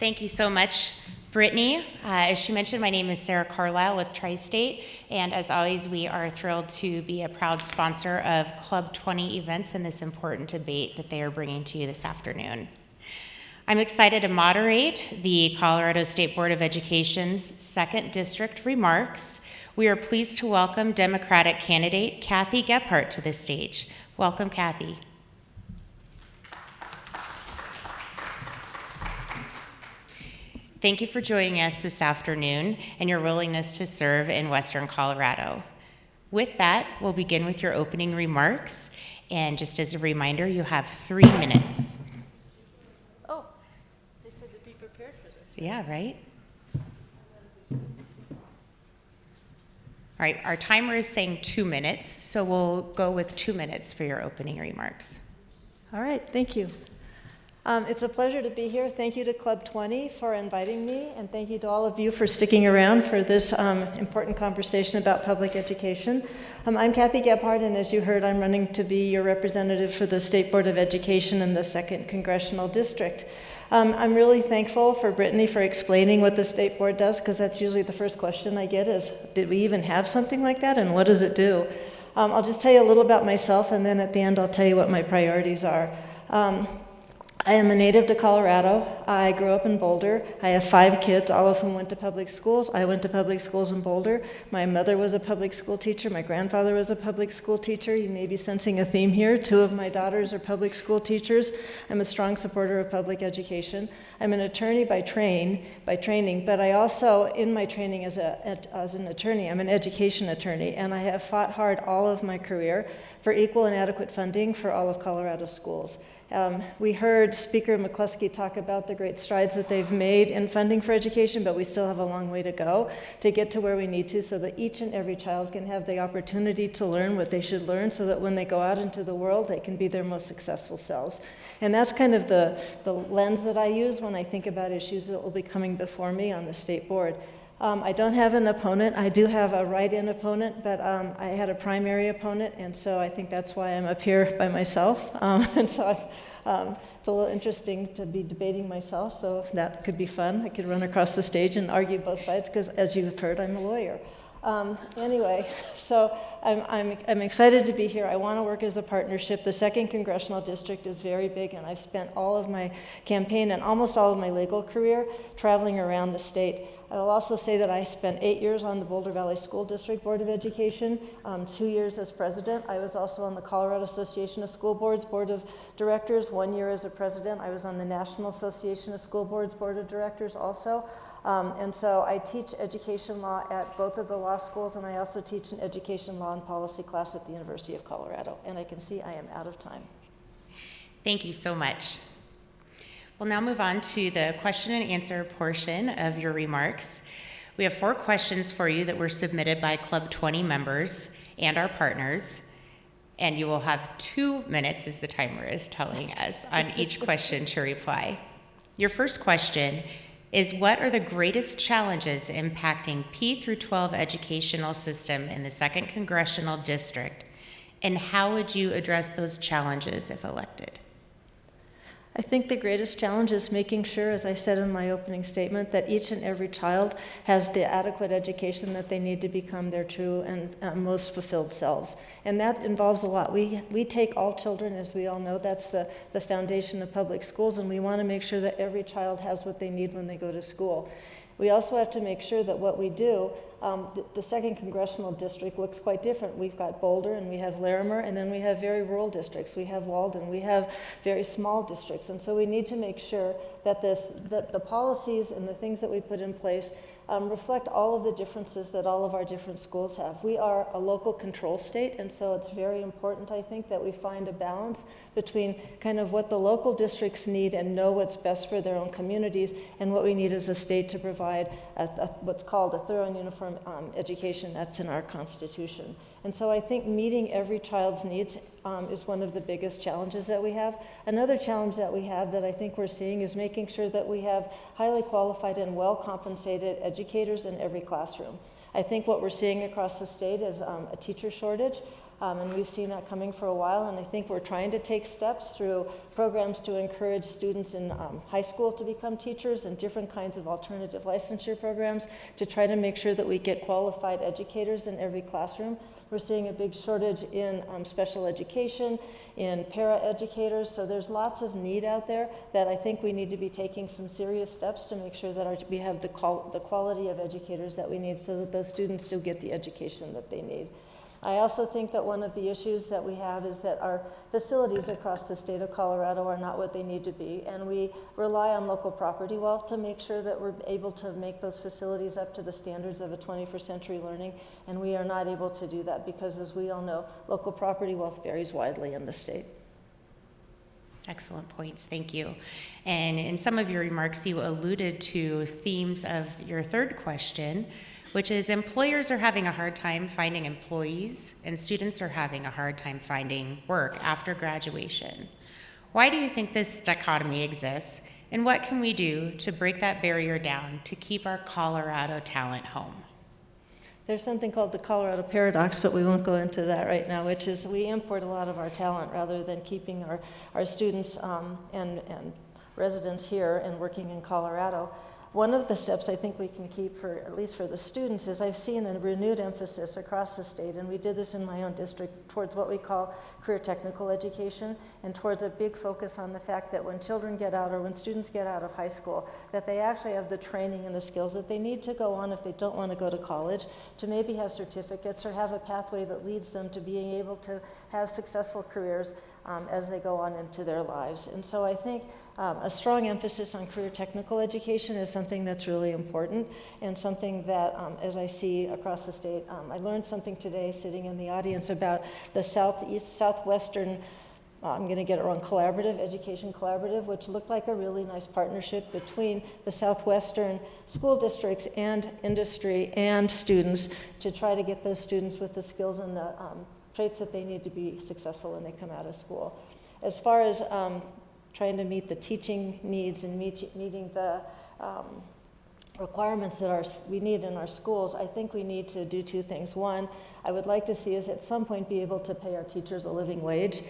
Thank you so much, Brittany. As she mentioned, my name is Sarah Carlisle with Tri-State, and as always, we are thrilled to be a proud sponsor of Club 20 events and this important debate that they are bringing to you this afternoon. I'm excited to moderate the Colorado State Board of Education's 2nd District remarks. We are pleased to welcome Democratic candidate Kathy Gebhardt to the stage. Welcome, Kathy. Thank you for joining us this afternoon and your willingness to serve in Western Colorado. With that, we'll begin with your opening remarks. And just as a reminder, you have 3 minutes. Oh, they said to be prepared for this. Yeah, right? All right, our timer is saying 2 minutes, so we'll go with 2 minutes for your opening remarks. All right, thank you. It's a pleasure to be here. Thank you to Club 20 for inviting me, and thank you to all of you for sticking around for this important conversation about public education. I'm Kathy Gebhardt, and as you heard, I'm running to be your representative for the State Board of Education in the 2nd Congressional District. I'm really thankful for Brittany for explaining what the State Board does, because that's usually the first question I get is, did we even have something like that, and what does it do? I'll just tell you a little about myself, and then at the end I'll tell you what my priorities are. I am a native to Colorado. I grew up in Boulder. I have 5 kids, all of whom went to public schools. I went to public schools in Boulder. My mother was a public school teacher. My grandfather was a public school teacher. You may be sensing a theme here. 2 of my daughters are public school teachers. I'm a strong supporter of public education. I'm an attorney by training, but I also, in my training as an attorney, I'm an education attorney, and I have fought hard all of my career for equal and adequate funding for all of Colorado schools. We heard Speaker McCluskey talk about the great strides that they've made in funding for education, but we still have a long way to go to get to where we need to so that each and every child can have the opportunity to learn what they should learn so that when they go out into the world, they can be their most successful selves. And that's kind of the lens that I use when I think about issues that will be coming before me on the state board. I don't have an opponent. I do have a write-in opponent, but I had a primary opponent, and so I think that's why I'm up here by myself. And so it's a little interesting to be debating myself, so that could be fun. I could run across the stage and argue both sides, because as you've heard, I'm a lawyer. Anyway, so I'm excited to be here. I want to work as a partnership. The 2nd Congressional District is very big, and I've spent all of my campaign and almost all of my legal career traveling around the state. I will also say that I spent 8 years on the Boulder Valley School District Board of Education, 2 years as president. I was also on the Colorado Association of School Boards Board of Directors, 1 year as a president. I was on the National Association of School Boards Board of Directors also. And so I teach education law at both of the law schools, and I also teach an education law and policy class at the University of Colorado. And I can see I am out of time. Thank you so much. We'll now move on to the question and answer portion of your remarks. We have 4 questions for you that were submitted by Club 20 members and our partners, and you will have 2 minutes, as the timer is telling us, on each question to reply. Your first question is, what are the greatest challenges impacting P through 12 educational system in the 2nd Congressional District, and how would you address those challenges if elected? I think the greatest challenge is making sure, as I said in my opening statement, that each and every child has the adequate education that they need to become their true and most fulfilled selves. And that involves a lot. We take all children, as we all know. That's the foundation of public schools, and we want to make sure that every child has what they need when they go to school. We also have to make sure that what we do, the 2nd Congressional District looks quite different. We've got Boulder, and we have Larimer, and then we have very rural districts. We have Walden, we have very small districts. And so we need to make sure that the policies and the things that we put in place reflect all of the differences that all of our different schools have. We are a local control state, and so it's very important, I think, that we find a balance between kind of what the local districts need and know what's best for their own communities, and what we need as a state to provide what's called a thorough and uniform education that's in our Constitution. And so I think meeting every child's needs is one of the biggest challenges that we have. Another challenge that we have that I think we're seeing is making sure that we have highly qualified and well-compensated educators in every classroom. I think what we're seeing across the state is a teacher shortage. And we've seen that coming for a while, and I think we're trying to take steps through programs to encourage students in high school to become teachers and different kinds of alternative licensure programs to try to make sure that we get qualified educators in every classroom. We're seeing a big shortage in special education, in para-educators, so there's lots of need out there that I think we need to be taking some serious steps to make sure that we have the quality of educators that we need so that those students do get the education that they need. I also think that one of the issues that we have is that our facilities across the state of Colorado are not what they need to be, and we rely on local property wealth to make sure that we're able to make those facilities up to the standards of a 21st century learning, and we are not able to do that because, as we all know, local property wealth varies widely in the state. Excellent points, thank you. And in some of your remarks, you alluded to themes of your third question, which is employers are having a hard time finding employees and students are having a hard time finding work after graduation. Why do you think this dichotomy exists, and what can we do to break that barrier down to keep our Colorado talent home? There's something called the Colorado paradox, but we won't go into that right now, which is we import a lot of our talent rather than keeping our students and residents here and working in Colorado. One of the steps I think we can keep, for at least for the students, is I've seen a renewed emphasis across the state, and we did this in my own district, towards what we call career technical education, and towards a big focus on the fact that when children get out, or when students get out of high school, that they actually have the training and the skills that they need to go on, if they don't want to go to college, to maybe have certificates or have a pathway that leads them to being able to have successful careers as they go on into their lives. And so I think a strong emphasis on career technical education is something that's really important, and something that, as I see across the state, I learned something today sitting in the audience about the Southwestern, I'm going to get it wrong, Education Collaborative, which looked like a really nice partnership between the Southwestern school districts and industry and students to try to get those students with the skills and the traits that they need to be successful when they come out of school. As far as trying to meet the teaching needs and meeting the requirements that we need in our schools, I think we need to do two things. One, I would like to see us at some point be able to pay our teachers a living wage.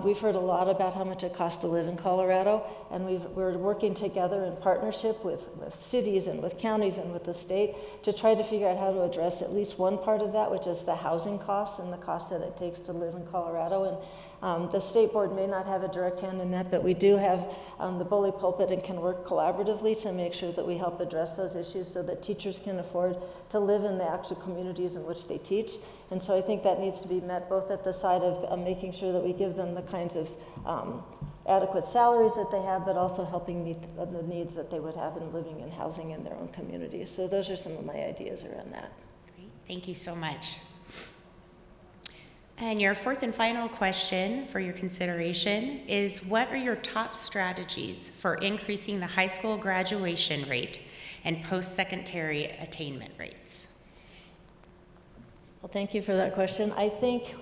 We've heard a lot about how much it costs to live in Colorado, and we're working together in partnership with cities and with counties and with the state to try to figure out how to address at least one part of that, which is the housing costs and the cost that it takes to live in Colorado. And the state board may not have a direct hand in that, but we do have the bully pulpit and can work collaboratively to make sure that we help address those issues so that teachers can afford to live in the actual communities in which they teach. And so I think that needs to be met both at the side of making sure that we give them the kinds of adequate salaries that they have, but also helping meet the needs that they would have in living and housing in their own communities. So those are some of my ideas around that. Great. Thank you so much. And your fourth and final question for your consideration is, what are your top strategies for increasing the high school graduation rate and post-secondary attainment rates? Well, thank you for that question. I think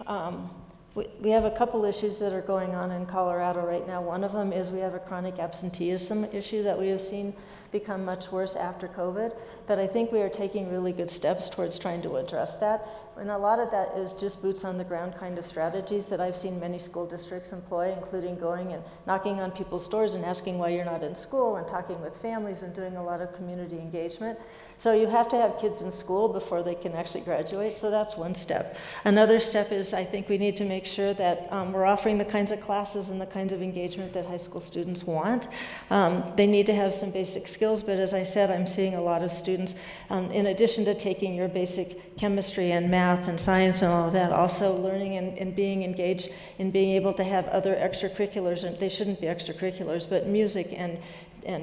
we have a couple issues that are going on in Colorado right now. One of them is we have a chronic absenteeism issue that we have seen become much worse after COVID, but I think we are taking really good steps towards trying to address that. And a lot of that is just boots on the ground kind of strategies that I've seen many school districts employ, including going and knocking on people's doors and asking why you're not in school, and talking with families and doing a lot of community engagement. So you have to have kids in school before they can actually graduate, so that's one step. Another step is I think we need to make sure that we're offering the kinds of classes and the kinds of engagement that high school students want. They need to have some basic skills, but as I said, I'm seeing a lot of students, in addition to taking your basic chemistry and math and science and all of that, also learning and being engaged in being able to have other extracurriculars, and they shouldn't be extracurriculars, but music and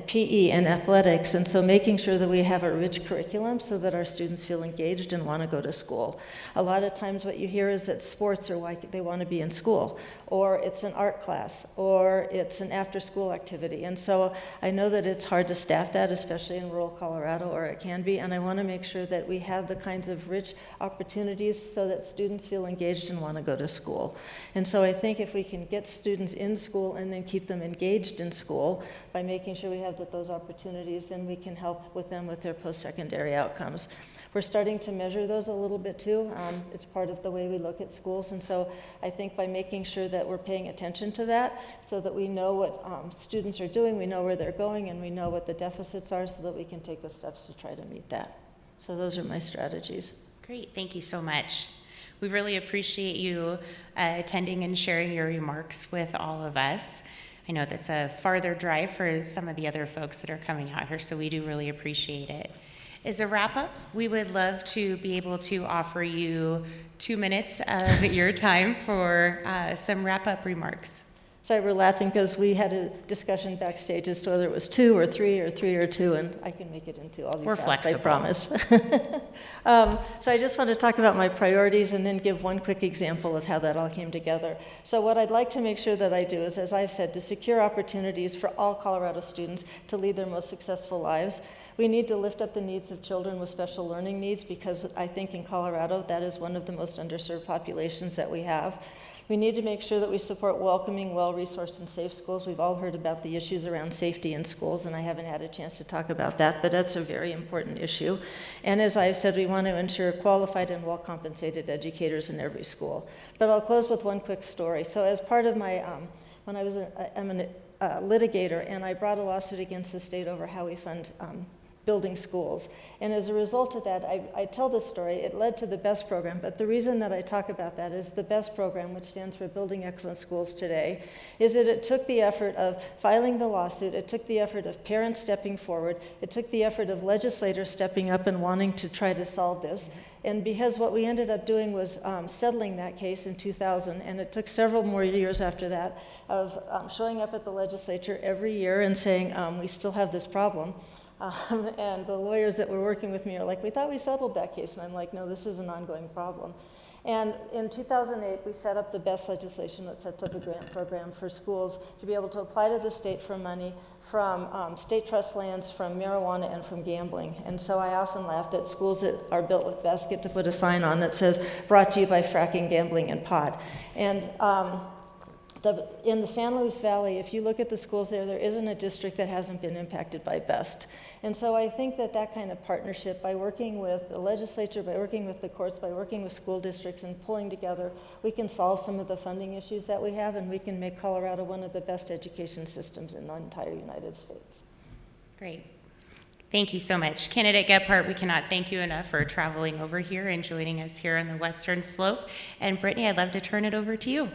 PE and athletics, and so making sure that we have a rich curriculum so that our students feel engaged and want to go to school. A lot of times what you hear is that sports are why they want to be in school, or it's an art class, or it's an after-school activity, and so I know that it's hard to staff that, especially in rural Colorado, or it can be, and I want to make sure that we have the kinds of rich opportunities so that students feel engaged and want to go to school. And so I think if we can get students in school and then keep them engaged in school by making sure we have those opportunities, then we can help with them with their post-secondary outcomes. We're starting to measure those a little bit too. It's part of the way we look at schools, and so I think by making sure that we're paying attention to that so that we know what students are doing, we know where they're going, and we know what the deficits are so that we can take the steps to try to meet that. So those are my strategies. Great, thank you so much. We really appreciate you attending and sharing your remarks with all of us. I know that's a farther drive for some of the other folks that are coming out here, so we do really appreciate it. As a wrap-up, we would love to be able to offer you 2 minutes of your time for some wrap-up remarks. Sorry, we're laughing because we had a discussion backstage as to whether it was 2 or 3 or 3 or 2, and I can make it into all. We're fast, flexible. I promise. So I just want to talk about my priorities and then give one quick example of how that all came together. So what I'd like to make sure that I do is, as I've said, to secure opportunities for all Colorado students to lead their most successful lives. We need to lift up the needs of children with special learning needs because I think in Colorado that is one of the most underserved populations that we have. We need to make sure that we support welcoming, well-resourced, and safe schools. We've all heard about the issues around safety in schools, and I haven't had a chance to talk about that, but that's a very important issue. And as I've said, we want to ensure qualified and well-compensated educators in every school. But I'll close with one quick story. So as part of my, when I was I'm a litigator, and I brought a lawsuit against the state over how we fund building schools. And as a result of that, I tell this story. It led to the BEST program, but the reason that I talk about that is the BEST program, which stands for Building Excellent Schools Today, is that it took the effort of filing the lawsuit, it took the effort of parents stepping forward, it took the effort of legislators stepping up and wanting to try to solve this. And because what we ended up doing was settling that case in 2000, and it took several more years after that of showing up at the legislature every year and saying, we still have this problem. And the lawyers that were working with me are like, we thought we settled that case. And I'm like, no, this is an ongoing problem. And in 2008, we set up the BEST legislation that sets up a grant program for schools to be able to apply to the state for money from state trust lands, from marijuana, and from gambling. And so I often laugh that schools that are built with BEST get to put a sign on that says, brought to you by fracking, gambling, and pot. And in the San Luis Valley, if you look at the schools there, there isn't a district that hasn't been impacted by BEST. And so I think that that kind of partnership, by working with the legislature, by working with the courts, by working with school districts and pulling together, we can solve some of the funding issues that we have, and we can make Colorado one of the best education systems in the entire United States. Great. Thank you so much. Candidate Gebhardt, we cannot thank you enough for traveling over here and joining us here on the Western Slope. And Brittany, I'd love to turn it over to you.